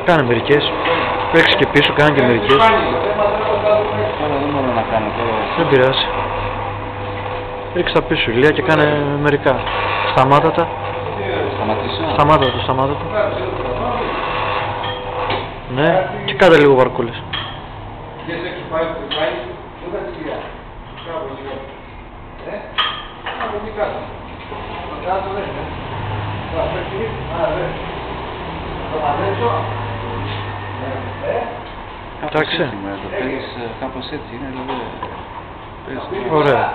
Κάνε μερικές. Παίξε και πίσω, κάνε και μερικές. Τώρα δεν μπορώ να κάνω τώρα. Δεν πειράζει. Ρίξε τα πίσω ηλία και κάνε μερικά. Σταμάτα τα. Σταματήσω. Σταμάτα τα. Ναι, και κάνε λίγο βαρκούλες. Εντάξει. Το παίρνεις κάπως έτσι, είναι δηλαδή. Ωραία.